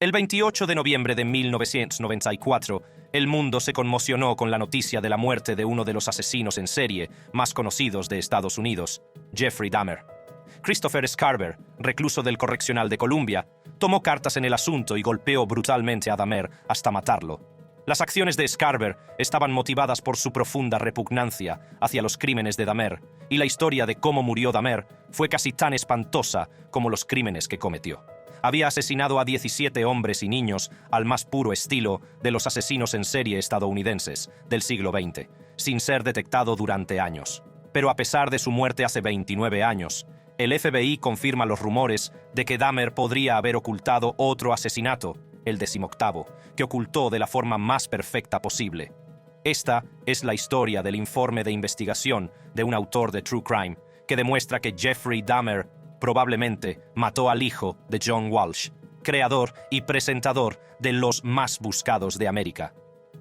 El 28 de noviembre de 1994, el mundo se conmocionó con la noticia de la muerte de uno de los asesinos en serie más conocidos de Estados Unidos, Jeffrey Dahmer. Christopher Scarver, recluso del Correccional de Columbia, tomó cartas en el asunto y golpeó brutalmente a Dahmer hasta matarlo. Las acciones de Scarver estaban motivadas por su profunda repugnancia hacia los crímenes de Dahmer, y la historia de cómo murió Dahmer fue casi tan espantosa como los crímenes que cometió. Había asesinado a 17 hombres y niños al más puro estilo de los asesinos en serie estadounidenses del siglo XX, sin ser detectado durante años. Pero a pesar de su muerte hace 29 años, el FBI confirma los rumores de que Dahmer podría haber ocultado otro asesinato, el 18º, que ocultó de la forma más perfecta posible. Esta es la historia del informe de investigación de un autor de True Crime que demuestra que Jeffrey Dahmer probablemente mató al hijo de John Walsh, creador y presentador de Los Más Buscados de América.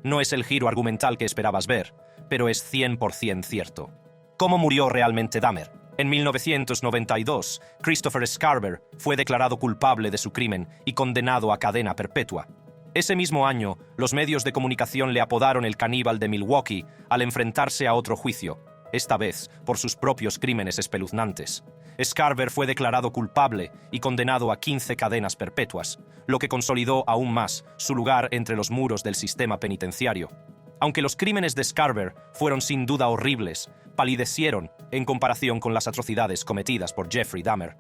No es el giro argumental que esperabas ver, pero es 100% cierto. ¿Cómo murió realmente Dahmer? En 1992, Christopher Scarver fue declarado culpable de su crimen y condenado a cadena perpetua. Ese mismo año, los medios de comunicación le apodaron el caníbal de Milwaukee al enfrentarse a otro juicio, esta vez por sus propios crímenes espeluznantes. Scarver fue declarado culpable y condenado a 15 cadenas perpetuas, lo que consolidó aún más su lugar entre los muros del sistema penitenciario. Aunque los crímenes de Scarver fueron sin duda horribles, palidecieron en comparación con las atrocidades cometidas por Jeffrey Dahmer.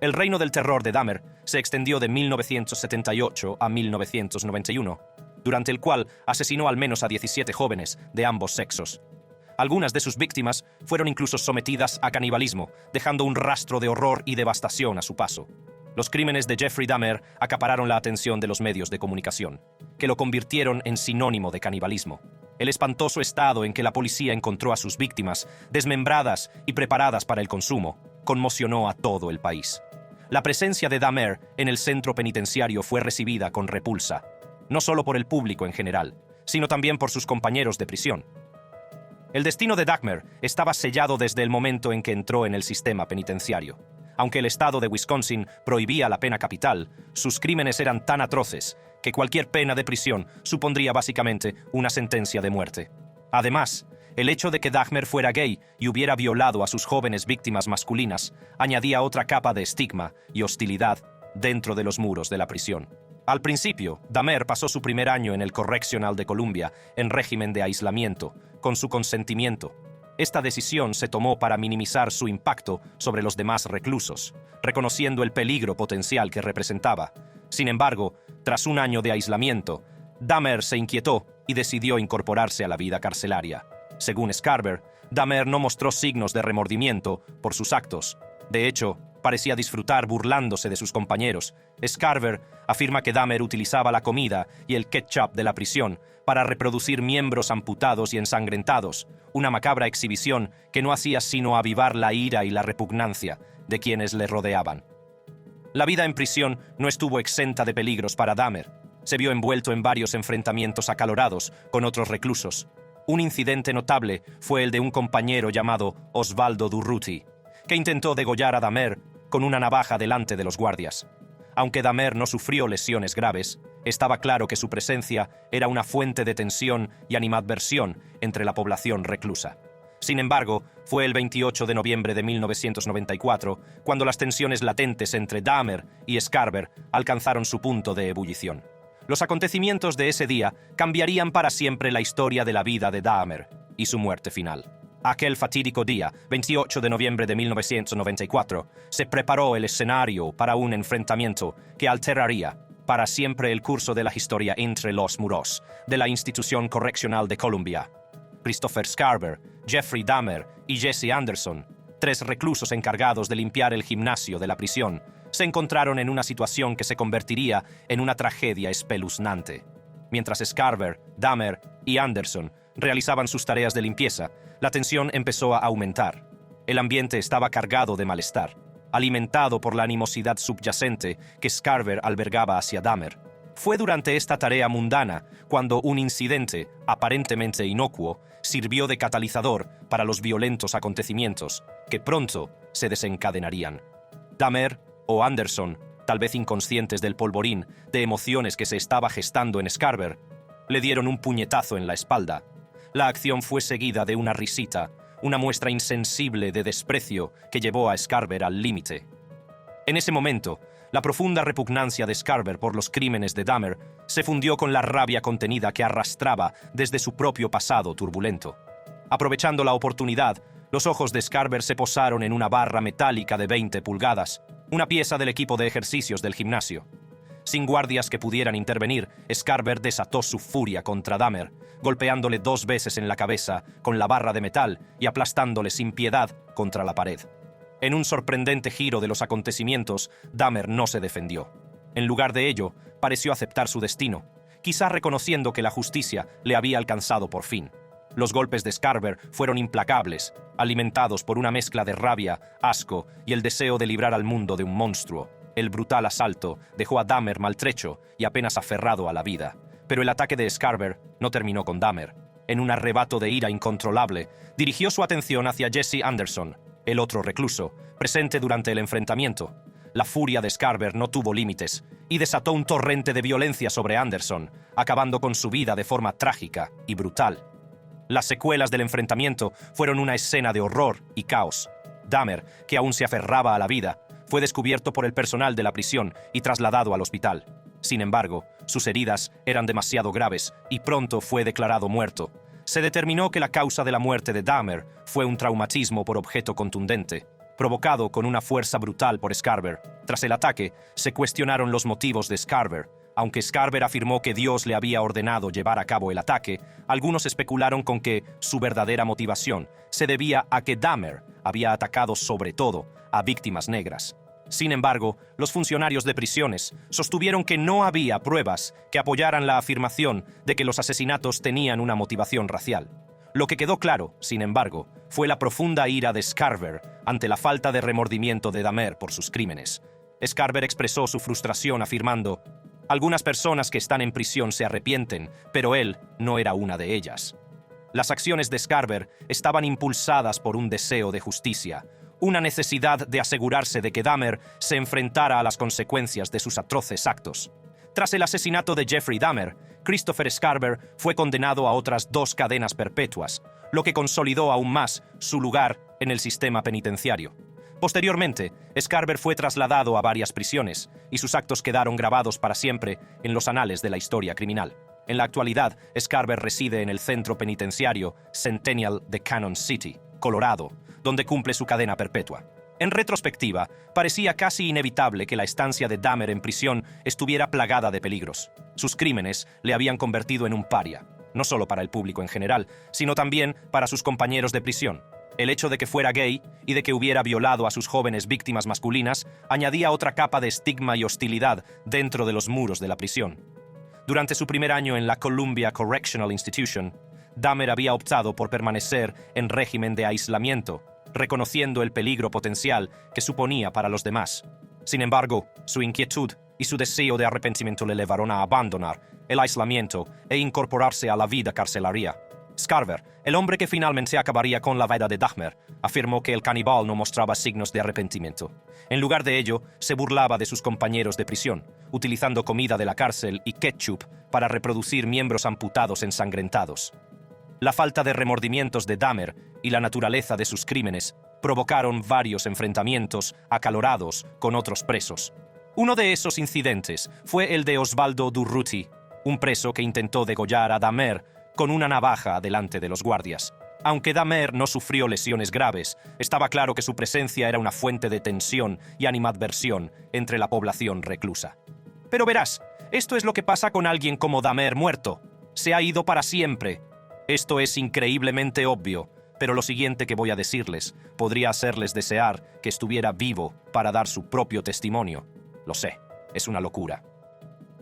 El reino del terror de Dahmer se extendió de 1978 a 1991, durante el cual asesinó al menos a 17 jóvenes de ambos sexos. Algunas de sus víctimas fueron incluso sometidas a canibalismo, dejando un rastro de horror y devastación a su paso. Los crímenes de Jeffrey Dahmer acapararon la atención de los medios de comunicación, que lo convirtieron en sinónimo de canibalismo. El espantoso estado en que la policía encontró a sus víctimas, desmembradas y preparadas para el consumo, conmocionó a todo el país. La presencia de Dahmer en el centro penitenciario fue recibida con repulsa, no solo por el público en general, sino también por sus compañeros de prisión. El destino de Dahmer estaba sellado desde el momento en que entró en el sistema penitenciario. Aunque el estado de Wisconsin prohibía la pena capital, sus crímenes eran tan atroces que cualquier pena de prisión supondría básicamente una sentencia de muerte. Además, el hecho de que Dahmer fuera gay y hubiera violado a sus jóvenes víctimas masculinas añadía otra capa de estigma y hostilidad dentro de los muros de la prisión. Al principio, Dahmer pasó su primer año en el Correccional de Columbia en régimen de aislamiento, con su consentimiento. Esta decisión se tomó para minimizar su impacto sobre los demás reclusos, reconociendo el peligro potencial que representaba. Sin embargo, tras un año de aislamiento, Dahmer se inquietó y decidió incorporarse a la vida carcelaria. Según Scarver, Dahmer no mostró signos de remordimiento por sus actos. De hecho, parecía disfrutar burlándose de sus compañeros. Scarver afirma que Dahmer utilizaba la comida y el ketchup de la prisión para reproducir miembros amputados y ensangrentados, una macabra exhibición que no hacía sino avivar la ira y la repugnancia de quienes le rodeaban. La vida en prisión no estuvo exenta de peligros para Dahmer. Se vio envuelto en varios enfrentamientos acalorados con otros reclusos. Un incidente notable fue el de un compañero llamado Osvaldo Durruti, que intentó degollar a Dahmer con una navaja delante de los guardias. Aunque Dahmer no sufrió lesiones graves, estaba claro que su presencia era una fuente de tensión y animadversión entre la población reclusa. Sin embargo, fue el 28 de noviembre de 1994 cuando las tensiones latentes entre Dahmer y Scarver alcanzaron su punto de ebullición. Los acontecimientos de ese día cambiarían para siempre la historia de la vida de Dahmer y su muerte final. Aquel fatídico día, 28 de noviembre de 1994, se preparó el escenario para un enfrentamiento que alteraría para siempre el curso de la historia entre los muros de la institución correccional de Columbia. Christopher Scarver, Jeffrey Dahmer y Jesse Anderson, 3 reclusos encargados de limpiar el gimnasio de la prisión, se encontraron en una situación que se convertiría en una tragedia espeluznante. Mientras Scarver, Dahmer y Anderson realizaban sus tareas de limpieza, la tensión empezó a aumentar. El ambiente estaba cargado de malestar, alimentado por la animosidad subyacente que Scarver albergaba hacia Dahmer. Fue durante esta tarea mundana cuando un incidente, aparentemente inocuo, sirvió de catalizador para los violentos acontecimientos que pronto se desencadenarían. Dahmer o Anderson tal vez inconscientes del polvorín de emociones que se estaba gestando en Scarver, le dieron un puñetazo en la espalda. La acción fue seguida de una risita, una muestra insensible de desprecio que llevó a Scarver al límite. En ese momento, la profunda repugnancia de Scarver por los crímenes de Dahmer se fundió con la rabia contenida que arrastraba desde su propio pasado turbulento. Aprovechando la oportunidad, los ojos de Scarver se posaron en una barra metálica de 20 pulgadas, una pieza del equipo de ejercicios del gimnasio. Sin guardias que pudieran intervenir, Scarver desató su furia contra Dahmer, golpeándole 2 veces en la cabeza con la barra de metal y aplastándole sin piedad contra la pared. En un sorprendente giro de los acontecimientos, Dahmer no se defendió. En lugar de ello, pareció aceptar su destino, quizá reconociendo que la justicia le había alcanzado por fin. Los golpes de Scarver fueron implacables, alimentados por una mezcla de rabia, asco y el deseo de librar al mundo de un monstruo. El brutal asalto dejó a Dahmer maltrecho y apenas aferrado a la vida. Pero el ataque de Scarver no terminó con Dahmer. En un arrebato de ira incontrolable, dirigió su atención hacia Jesse Anderson, el otro recluso, presente durante el enfrentamiento. La furia de Scarver no tuvo límites y desató un torrente de violencia sobre Anderson, acabando con su vida de forma trágica y brutal. Las secuelas del enfrentamiento fueron una escena de horror y caos. Dahmer, que aún se aferraba a la vida, fue descubierto por el personal de la prisión y trasladado al hospital. Sin embargo, sus heridas eran demasiado graves y pronto fue declarado muerto. Se determinó que la causa de la muerte de Dahmer fue un traumatismo por objeto contundente, provocado con una fuerza brutal por Scarver. Tras el ataque, se cuestionaron los motivos de Scarver. Aunque Scarver afirmó que Dios le había ordenado llevar a cabo el ataque, algunos especularon con que su verdadera motivación se debía a que Dahmer había atacado sobre todo a víctimas negras. Sin embargo, los funcionarios de prisiones sostuvieron que no había pruebas que apoyaran la afirmación de que los asesinatos tenían una motivación racial. Lo que quedó claro, sin embargo, fue la profunda ira de Scarver ante la falta de remordimiento de Dahmer por sus crímenes. Scarver expresó su frustración afirmando: «Algunas personas que están en prisión se arrepienten, pero él no era una de ellas». Las acciones de Scarver estaban impulsadas por un deseo de justicia, una necesidad de asegurarse de que Dahmer se enfrentara a las consecuencias de sus atroces actos. Tras el asesinato de Jeffrey Dahmer, Christopher Scarver fue condenado a otras 2 cadenas perpetuas, lo que consolidó aún más su lugar en el sistema penitenciario. Posteriormente, Scarver fue trasladado a varias prisiones y sus actos quedaron grabados para siempre en los anales de la historia criminal. En la actualidad, Scarver reside en el centro penitenciario Centennial de Cannon City, Colorado, donde cumple su cadena perpetua. En retrospectiva, parecía casi inevitable que la estancia de Dahmer en prisión estuviera plagada de peligros. Sus crímenes le habían convertido en un paria, no solo para el público en general, sino también para sus compañeros de prisión. El hecho de que fuera gay y de que hubiera violado a sus jóvenes víctimas masculinas añadía otra capa de estigma y hostilidad dentro de los muros de la prisión. Durante su primer año en la Columbia Correctional Institution, Dahmer había optado por permanecer en régimen de aislamiento, reconociendo el peligro potencial que suponía para los demás. Sin embargo, su inquietud y su deseo de arrepentimiento le llevaron a abandonar el aislamiento e incorporarse a la vida carcelaria. Scarver, el hombre que finalmente acabaría con la vida de Dahmer, afirmó que el caníbal no mostraba signos de arrepentimiento. En lugar de ello, se burlaba de sus compañeros de prisión, utilizando comida de la cárcel y ketchup para reproducir miembros amputados ensangrentados. La falta de remordimientos de Dahmer y la naturaleza de sus crímenes provocaron varios enfrentamientos acalorados con otros presos. Uno de esos incidentes fue el de Osvaldo Durruti, un preso que intentó degollar a Dahmer con una navaja delante de los guardias. Aunque Dahmer no sufrió lesiones graves, estaba claro que su presencia era una fuente de tensión y animadversión entre la población reclusa. Pero verás, esto es lo que pasa con alguien como Dahmer muerto. Se ha ido para siempre. Esto es increíblemente obvio, pero lo siguiente que voy a decirles podría hacerles desear que estuviera vivo para dar su propio testimonio. Lo sé, es una locura.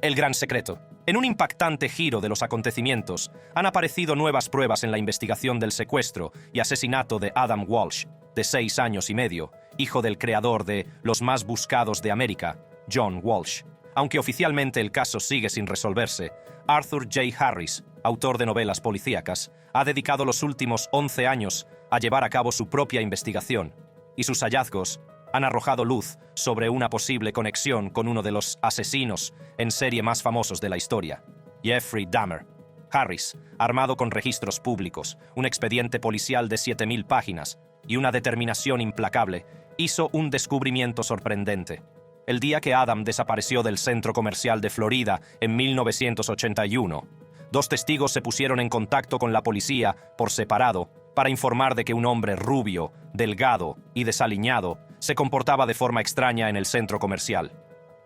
El gran secreto. En un impactante giro de los acontecimientos, han aparecido nuevas pruebas en la investigación del secuestro y asesinato de Adam Walsh, de 6 años y medio, hijo del creador de Los Más Buscados de América, John Walsh. Aunque oficialmente el caso sigue sin resolverse, Arthur J. Harris, autor de novelas policíacas, ha dedicado los últimos 11 años a llevar a cabo su propia investigación, y sus hallazgos han arrojado luz sobre una posible conexión con uno de los asesinos en serie más famosos de la historia, Jeffrey Dahmer. Harris, armado con registros públicos, un expediente policial de 7.000 páginas y una determinación implacable, hizo un descubrimiento sorprendente. El día que Adam desapareció del centro comercial de Florida en 1981, 2 testigos se pusieron en contacto con la policía por separado para informar de que un hombre rubio, delgado y desaliñado se comportaba de forma extraña en el centro comercial.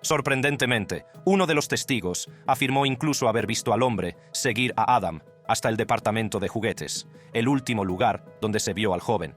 Sorprendentemente, uno de los testigos afirmó incluso haber visto al hombre seguir a Adam hasta el departamento de juguetes, el último lugar donde se vio al joven.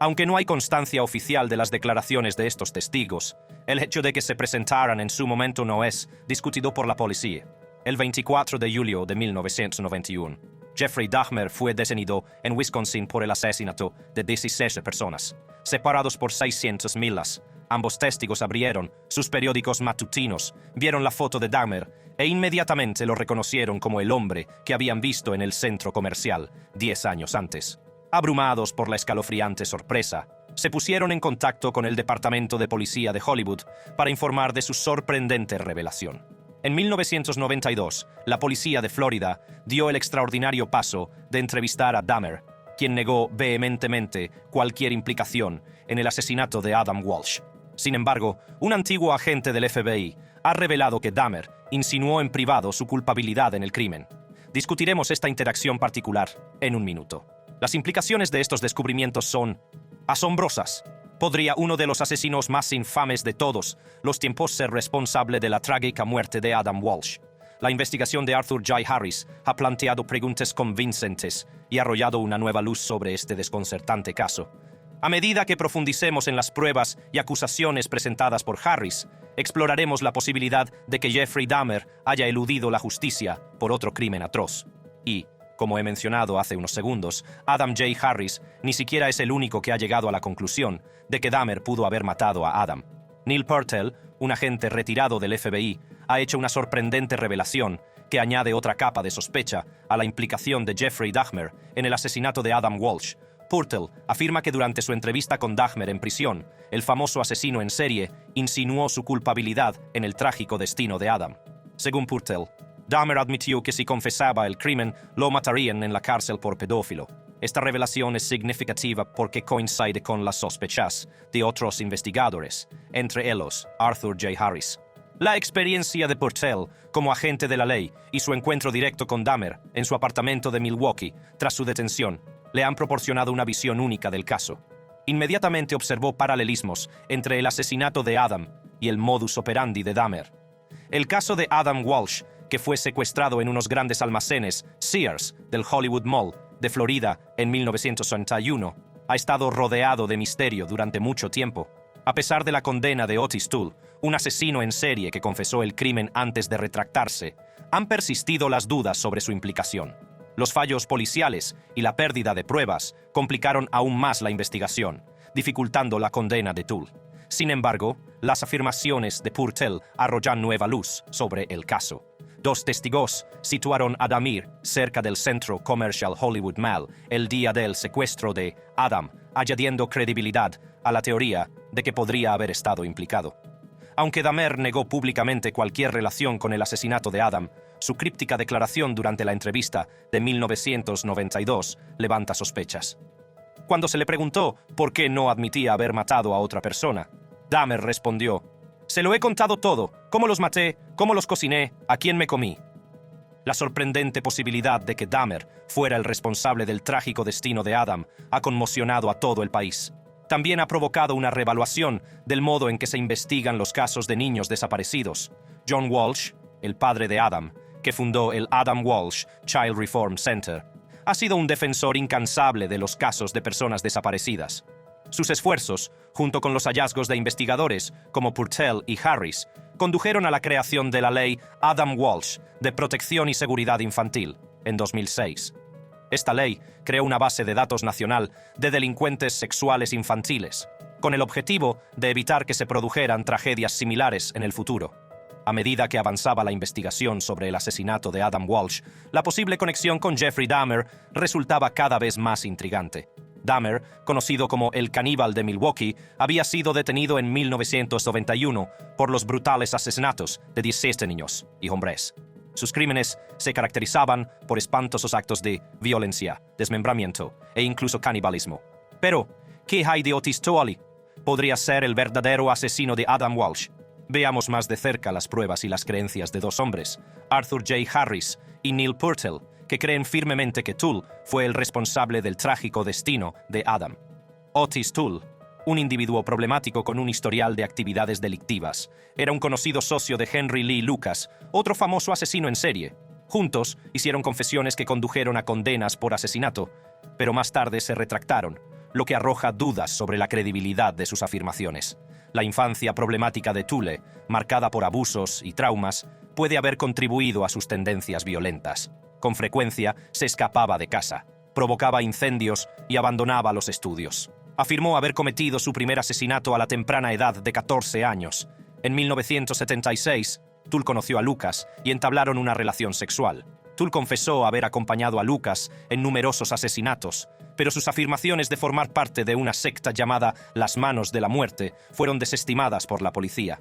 Aunque no hay constancia oficial de las declaraciones de estos testigos, el hecho de que se presentaran en su momento no es discutido por la policía. El 24 de julio de 1991, Jeffrey Dahmer fue detenido en Wisconsin por el asesinato de 16 personas, separados por 600 millas. Ambos testigos abrieron sus periódicos matutinos, vieron la foto de Dahmer e inmediatamente lo reconocieron como el hombre que habían visto en el centro comercial 10 años antes. Abrumados por la escalofriante sorpresa, se pusieron en contacto con el Departamento de Policía de Hollywood para informar de su sorprendente revelación. En 1992, la policía de Florida dio el extraordinario paso de entrevistar a Dahmer, quien negó vehementemente cualquier implicación en el asesinato de Adam Walsh. Sin embargo, un antiguo agente del FBI ha revelado que Dahmer insinuó en privado su culpabilidad en el crimen. Discutiremos esta interacción particular en un minuto. Las implicaciones de estos descubrimientos son asombrosas. ¿Podría uno de los asesinos más infames de todos los tiempos ser responsable de la trágica muerte de Adam Walsh? La investigación de Arthur J. Harris ha planteado preguntas convincentes y ha arrojado una nueva luz sobre este desconcertante caso. A medida que profundicemos en las pruebas y acusaciones presentadas por Harris, exploraremos la posibilidad de que Jeffrey Dahmer haya eludido la justicia por otro crimen atroz. Y, como he mencionado hace unos segundos, Adam J. Harris ni siquiera es el único que ha llegado a la conclusión de que Dahmer pudo haber matado a Adam. Neil Purtell, un agente retirado del FBI, ha hecho una sorprendente revelación que añade otra capa de sospecha a la implicación de Jeffrey Dahmer en el asesinato de Adam Walsh. Purtell afirma que durante su entrevista con Dahmer en prisión, el famoso asesino en serie insinuó su culpabilidad en el trágico destino de Adam. Según Purtell, Dahmer admitió que si confesaba el crimen, lo matarían en la cárcel por pedófilo. Esta revelación es significativa porque coincide con las sospechas de otros investigadores, entre ellos Arthur J. Harris. La experiencia de Purtell como agente de la ley y su encuentro directo con Dahmer en su apartamento de Milwaukee tras su detención le han proporcionado una visión única del caso. Inmediatamente observó paralelismos entre el asesinato de Adam y el modus operandi de Dahmer. El caso de Adam Walsh, que fue secuestrado en unos grandes almacenes Sears del Hollywood Mall de Florida en 1961, ha estado rodeado de misterio durante mucho tiempo. A pesar de la condena de Otis Toole, un asesino en serie que confesó el crimen antes de retractarse, han persistido las dudas sobre su implicación. Los fallos policiales y la pérdida de pruebas complicaron aún más la investigación, dificultando la condena de Toole. Sin embargo, las afirmaciones de Purtell arrojan nueva luz sobre el caso. 2 testigos situaron a Dahmer cerca del centro comercial Hollywood Mall el día del secuestro de Adam, añadiendo credibilidad a la teoría de que podría haber estado implicado. Aunque Dahmer negó públicamente cualquier relación con el asesinato de Adam, su críptica declaración durante la entrevista de 1992 levanta sospechas. Cuando se le preguntó por qué no admitía haber matado a otra persona, Dahmer respondió: «Se lo he contado todo, cómo los maté, cómo los cociné, a quién me comí». La sorprendente posibilidad de que Dahmer fuera el responsable del trágico destino de Adam ha conmocionado a todo el país. También ha provocado una reevaluación del modo en que se investigan los casos de niños desaparecidos. John Walsh, el padre de Adam, que fundó el Adam Walsh Child Reform Center, ha sido un defensor incansable de los casos de personas desaparecidas. Sus esfuerzos, junto con los hallazgos de investigadores como Purtell y Harris, condujeron a la creación de la ley Adam Walsh de Protección y Seguridad Infantil en 2006. Esta ley creó una base de datos nacional de delincuentes sexuales infantiles, con el objetivo de evitar que se produjeran tragedias similares en el futuro. A medida que avanzaba la investigación sobre el asesinato de Adam Walsh, la posible conexión con Jeffrey Dahmer resultaba cada vez más intrigante. Dahmer, conocido como el caníbal de Milwaukee, había sido detenido en 1991 por los brutales asesinatos de 17 niños y hombres. Sus crímenes se caracterizaban por espantosos actos de violencia, desmembramiento e incluso canibalismo. Pero, ¿qué hay de Otis Toole? ¿Podría ser el verdadero asesino de Adam Walsh? Veamos más de cerca las pruebas y las creencias de dos hombres, Arthur J. Harris y Neil Purtell, que creen firmemente que Toole fue el responsable del trágico destino de Adam. Otis Toole, un individuo problemático con un historial de actividades delictivas, era un conocido socio de Henry Lee Lucas, otro famoso asesino en serie. Juntos hicieron confesiones que condujeron a condenas por asesinato, pero más tarde se retractaron, lo que arroja dudas sobre la credibilidad de sus afirmaciones. La infancia problemática de Toole, marcada por abusos y traumas, puede haber contribuido a sus tendencias violentas. Con frecuencia se escapaba de casa, provocaba incendios y abandonaba los estudios. Afirmó haber cometido su primer asesinato a la temprana edad de 14 años. En 1976, Toole conoció a Lucas y entablaron una relación sexual. Toole confesó haber acompañado a Lucas en numerosos asesinatos, pero sus afirmaciones de formar parte de una secta llamada Las Manos de la Muerte fueron desestimadas por la policía.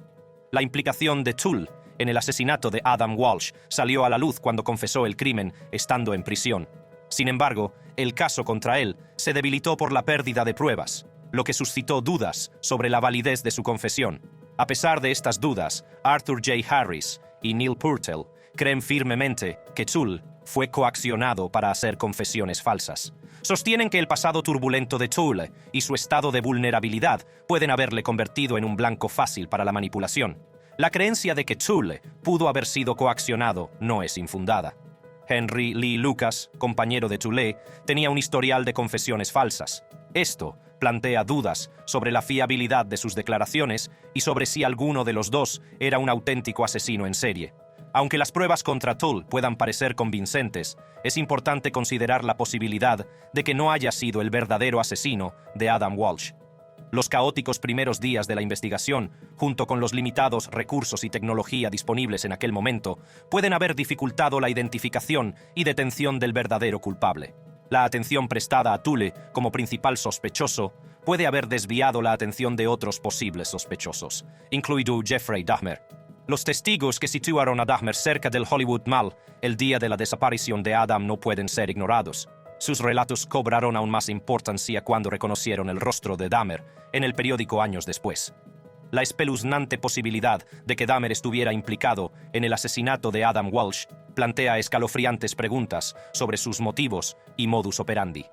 La implicación de Toole en el asesinato de Adam Walsh salió a la luz cuando confesó el crimen estando en prisión. Sin embargo, el caso contra él se debilitó por la pérdida de pruebas, lo que suscitó dudas sobre la validez de su confesión. A pesar de estas dudas, Arthur J. Harris y Neil Purtell creen firmemente que Toole fue coaccionado para hacer confesiones falsas. Sostienen que el pasado turbulento de Toole y su estado de vulnerabilidad pueden haberle convertido en un blanco fácil para la manipulación. La creencia de que Toole pudo haber sido coaccionado no es infundada. Henry Lee Lucas, compañero de Toole, tenía un historial de confesiones falsas. Esto plantea dudas sobre la fiabilidad de sus declaraciones y sobre si alguno de los dos era un auténtico asesino en serie. Aunque las pruebas contra Toole puedan parecer convincentes, es importante considerar la posibilidad de que no haya sido el verdadero asesino de Adam Walsh. Los caóticos primeros días de la investigación, junto con los limitados recursos y tecnología disponibles en aquel momento, pueden haber dificultado la identificación y detención del verdadero culpable. La atención prestada a Toole como principal sospechoso puede haber desviado la atención de otros posibles sospechosos, incluido Jeffrey Dahmer. Los testigos que situaron a Dahmer cerca del Hollywood Mall el día de la desaparición de Adam no pueden ser ignorados. Sus relatos cobraron aún más importancia cuando reconocieron el rostro de Dahmer en el periódico años después. La espeluznante posibilidad de que Dahmer estuviera implicado en el asesinato de Adam Walsh plantea escalofriantes preguntas sobre sus motivos y modus operandi.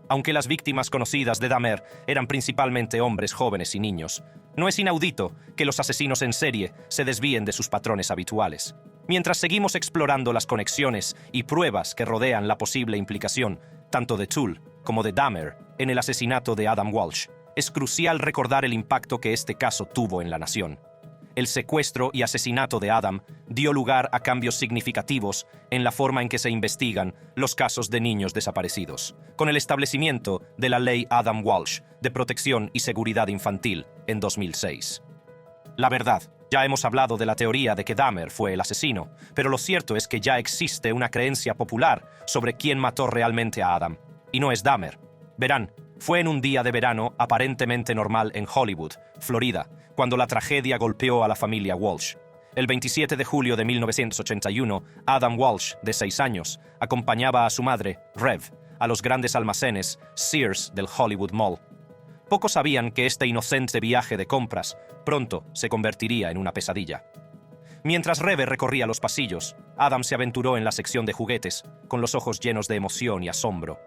Aunque las víctimas conocidas de Dahmer eran principalmente hombres jóvenes y niños, no es inaudito que los asesinos en serie se desvíen de sus patrones habituales. Mientras seguimos explorando las conexiones y pruebas que rodean la posible implicación, tanto de Toole como de Dahmer, en el asesinato de Adam Walsh, es crucial recordar el impacto que este caso tuvo en la nación. El secuestro y asesinato de Adam dio lugar a cambios significativos en la forma en que se investigan los casos de niños desaparecidos, con el establecimiento de la Ley Adam Walsh de Protección y Seguridad Infantil en 2006. La verdad, ya hemos hablado de la teoría de que Dahmer fue el asesino, pero lo cierto es que ya existe una creencia popular sobre quién mató realmente a Adam, y no es Dahmer. Verán, fue en un día de verano aparentemente normal en Hollywood, Florida, cuando la tragedia golpeó a la familia Walsh. El 27 de julio de 1981, Adam Walsh, de 6 años, acompañaba a su madre, Rev, a los grandes almacenes Sears del Hollywood Mall. Pocos sabían que este inocente viaje de compras pronto se convertiría en una pesadilla. Mientras Reve recorría los pasillos, Adam se aventuró en la sección de juguetes, con los ojos llenos de emoción y asombro.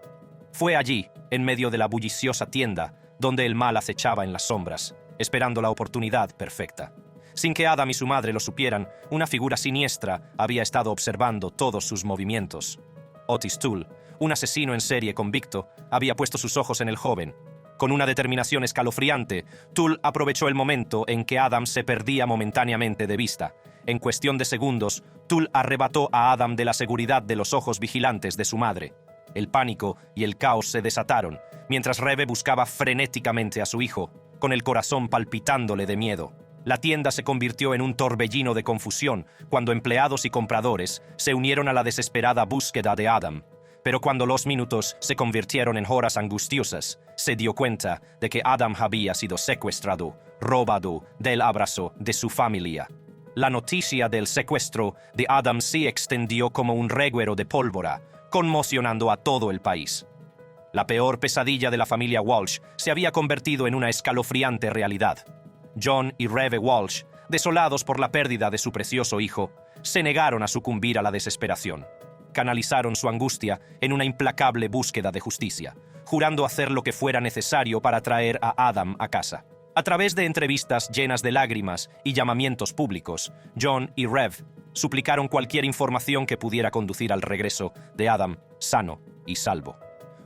Fue allí, en medio de la bulliciosa tienda, donde el mal acechaba en las sombras, esperando la oportunidad perfecta. Sin que Adam y su madre lo supieran, una figura siniestra había estado observando todos sus movimientos. Otis Toole, un asesino en serie convicto, había puesto sus ojos en el joven. Con una determinación escalofriante, Toole aprovechó el momento en que Adam se perdía momentáneamente de vista. En cuestión de segundos, Toole arrebató a Adam de la seguridad de los ojos vigilantes de su madre. El pánico y el caos se desataron, mientras Reve buscaba frenéticamente a su hijo, con el corazón palpitándole de miedo. La tienda se convirtió en un torbellino de confusión cuando empleados y compradores se unieron a la desesperada búsqueda de Adam. Pero cuando los minutos se convirtieron en horas angustiosas, se dio cuenta de que Adam había sido secuestrado, robado del abrazo de su familia. La noticia del secuestro de Adam se extendió como un reguero de pólvora, conmocionando a todo el país. La peor pesadilla de la familia Walsh se había convertido en una escalofriante realidad. John y Reve Walsh, desolados por la pérdida de su precioso hijo, se negaron a sucumbir a la desesperación. Canalizaron su angustia en una implacable búsqueda de justicia, jurando hacer lo que fuera necesario para traer a Adam a casa. A través de entrevistas llenas de lágrimas y llamamientos públicos, John y Rev suplicaron cualquier información que pudiera conducir al regreso de Adam sano y salvo.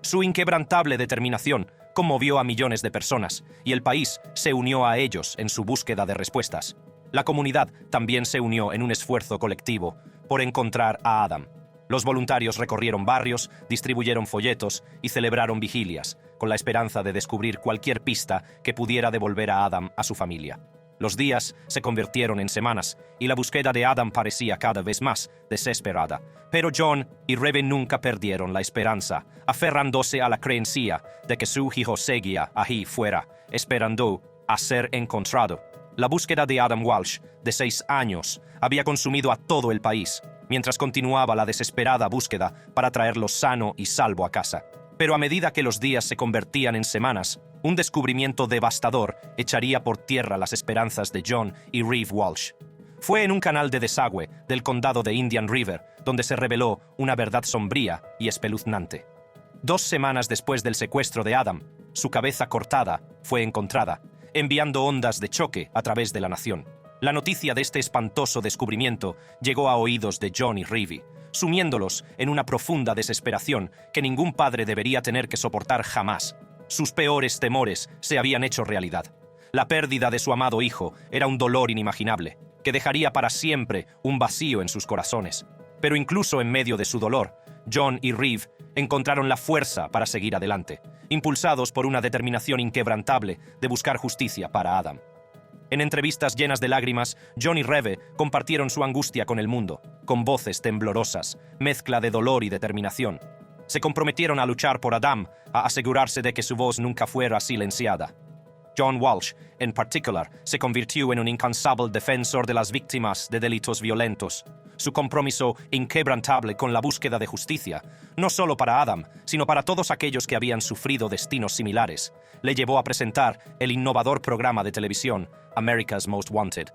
Su inquebrantable determinación conmovió a millones de personas y el país se unió a ellos en su búsqueda de respuestas. La comunidad también se unió en un esfuerzo colectivo por encontrar a Adam. Los voluntarios recorrieron barrios, distribuyeron folletos y celebraron vigilias, con la esperanza de descubrir cualquier pista que pudiera devolver a Adam a su familia. Los días se convirtieron en semanas y la búsqueda de Adam parecía cada vez más desesperada. Pero John y Reve nunca perdieron la esperanza, aferrándose a la creencia de que su hijo seguía allí fuera, esperando a ser encontrado. La búsqueda de Adam Walsh, de 6 años, había consumido a todo el país, mientras continuaba la desesperada búsqueda para traerlo sano y salvo a casa. Pero a medida que los días se convertían en semanas, un descubrimiento devastador echaría por tierra las esperanzas de John y Reve Walsh. Fue en un canal de desagüe del condado de Indian River donde se reveló una verdad sombría y espeluznante. 2 semanas después del secuestro de Adam, su cabeza cortada fue encontrada, enviando ondas de choque a través de la nación. La noticia de este espantoso descubrimiento llegó a oídos de John y Reve, sumiéndolos en una profunda desesperación que ningún padre debería tener que soportar jamás. Sus peores temores se habían hecho realidad. La pérdida de su amado hijo era un dolor inimaginable, que dejaría para siempre un vacío en sus corazones. Pero incluso en medio de su dolor, John y Reve encontraron la fuerza para seguir adelante, impulsados por una determinación inquebrantable de buscar justicia para Adam. En entrevistas llenas de lágrimas, John y Reve compartieron su angustia con el mundo, con voces temblorosas, mezcla de dolor y determinación. Se comprometieron a luchar por Adam, a asegurarse de que su voz nunca fuera silenciada. John Walsh, en particular, se convirtió en un incansable defensor de las víctimas de delitos violentos. Su compromiso inquebrantable con la búsqueda de justicia, no solo para Adam, sino para todos aquellos que habían sufrido destinos similares, le llevó a presentar el innovador programa de televisión America's Most Wanted.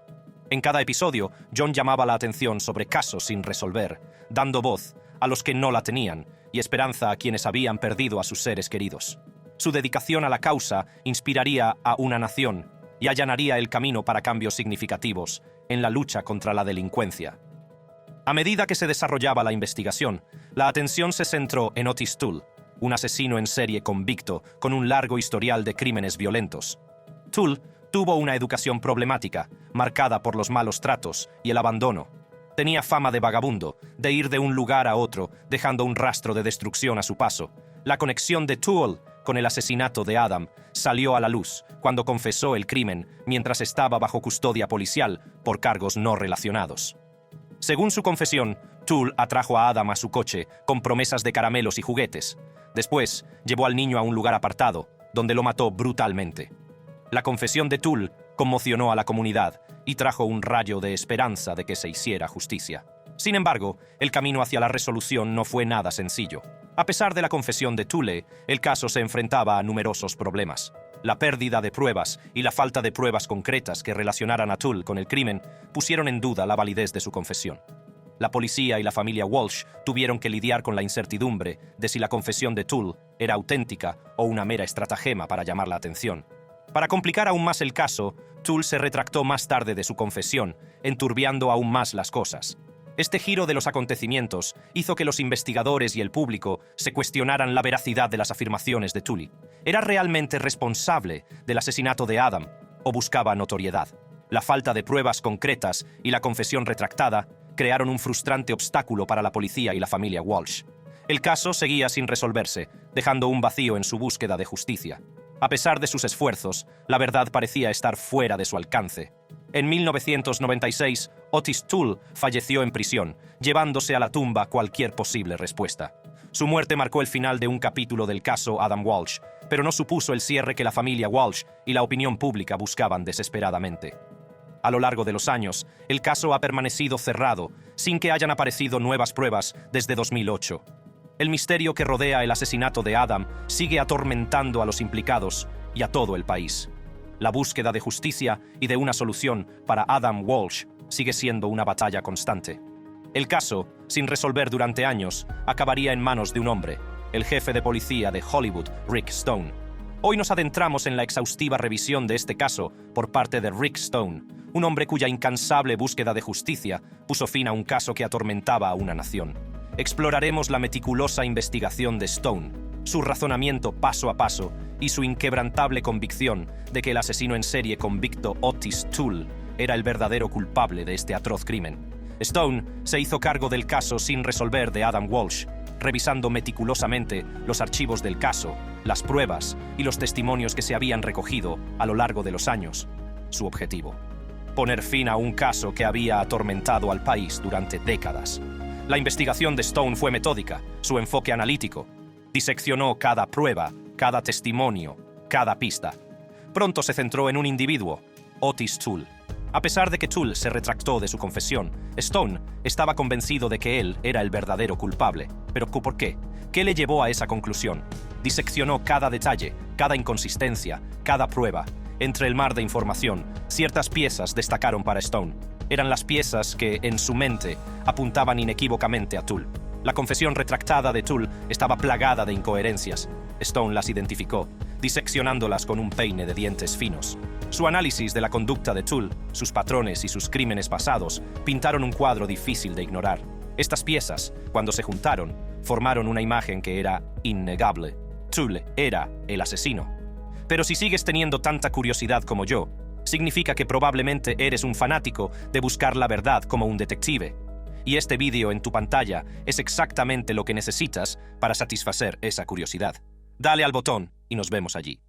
En cada episodio, John llamaba la atención sobre casos sin resolver, dando voz a los que no la tenían y esperanza a quienes habían perdido a sus seres queridos. Su dedicación a la causa inspiraría a una nación y allanaría el camino para cambios significativos en la lucha contra la delincuencia. A medida que se desarrollaba la investigación, la atención se centró en Otis Toole, un asesino en serie convicto con un largo historial de crímenes violentos. Toole tuvo una educación problemática, marcada por los malos tratos y el abandono. Tenía fama de vagabundo, de ir de un lugar a otro, dejando un rastro de destrucción a su paso. La conexión de Toole con el asesinato de Adam salió a la luz cuando confesó el crimen mientras estaba bajo custodia policial por cargos no relacionados. Según su confesión, Toole atrajo a Adam a su coche con promesas de caramelos y juguetes. Después, llevó al niño a un lugar apartado, donde lo mató brutalmente. La confesión de Toole conmocionó a la comunidad y trajo un rayo de esperanza de que se hiciera justicia. Sin embargo, el camino hacia la resolución no fue nada sencillo. A pesar de la confesión de Toole, el caso se enfrentaba a numerosos problemas. La pérdida de pruebas y la falta de pruebas concretas que relacionaran a Toole con el crimen pusieron en duda la validez de su confesión. La policía y la familia Walsh tuvieron que lidiar con la incertidumbre de si la confesión de Toole era auténtica o una mera estratagema para llamar la atención. Para complicar aún más el caso, Toole se retractó más tarde de su confesión, enturbiando aún más las cosas. Este giro de los acontecimientos hizo que los investigadores y el público se cuestionaran la veracidad de las afirmaciones de Toole. ¿Era realmente responsable del asesinato de Adam o buscaba notoriedad? La falta de pruebas concretas y la confesión retractada crearon un frustrante obstáculo para la policía y la familia Walsh. El caso seguía sin resolverse, dejando un vacío en su búsqueda de justicia. A pesar de sus esfuerzos, la verdad parecía estar fuera de su alcance. En 1996, Otis Toole falleció en prisión, llevándose a la tumba cualquier posible respuesta. Su muerte marcó el final de un capítulo del caso Adam Walsh, pero no supuso el cierre que la familia Walsh y la opinión pública buscaban desesperadamente. A lo largo de los años, el caso ha permanecido cerrado, sin que hayan aparecido nuevas pruebas desde 2008. El misterio que rodea el asesinato de Adam sigue atormentando a los implicados y a todo el país. La búsqueda de justicia y de una solución para Adam Walsh sigue siendo una batalla constante. El caso, sin resolver durante años, acabaría en manos de un hombre, el jefe de policía de Hollywood, Rick Stone. Hoy nos adentramos en la exhaustiva revisión de este caso por parte de Rick Stone, un hombre cuya incansable búsqueda de justicia puso fin a un caso que atormentaba a una nación. Exploraremos la meticulosa investigación de Stone, su razonamiento paso a paso y su inquebrantable convicción de que el asesino en serie convicto Otis Toole era el verdadero culpable de este atroz crimen. Stone se hizo cargo del caso sin resolver de Adam Walsh, revisando meticulosamente los archivos del caso, las pruebas y los testimonios que se habían recogido a lo largo de los años. Su objetivo: poner fin a un caso que había atormentado al país durante décadas. La investigación de Stone fue metódica, su enfoque analítico. Diseccionó cada prueba, cada testimonio, cada pista. Pronto se centró en un individuo, Otis Toole. A pesar de que Toole se retractó de su confesión, Stone estaba convencido de que él era el verdadero culpable. ¿Pero por qué? ¿Qué le llevó a esa conclusión? Diseccionó cada detalle, cada inconsistencia, cada prueba. Entre el mar de información, ciertas piezas destacaron para Stone. Eran las piezas que, en su mente, apuntaban inequívocamente a Toole. La confesión retractada de Toole estaba plagada de incoherencias. Stone las identificó, diseccionándolas con un peine de dientes finos. Su análisis de la conducta de Toole, sus patrones y sus crímenes pasados pintaron un cuadro difícil de ignorar. Estas piezas, cuando se juntaron, formaron una imagen que era innegable. Toole era el asesino. Pero si sigues teniendo tanta curiosidad como yo, significa que probablemente eres un fanático de buscar la verdad como un detective. Y este vídeo en tu pantalla es exactamente lo que necesitas para satisfacer esa curiosidad. Dale al botón y nos vemos allí.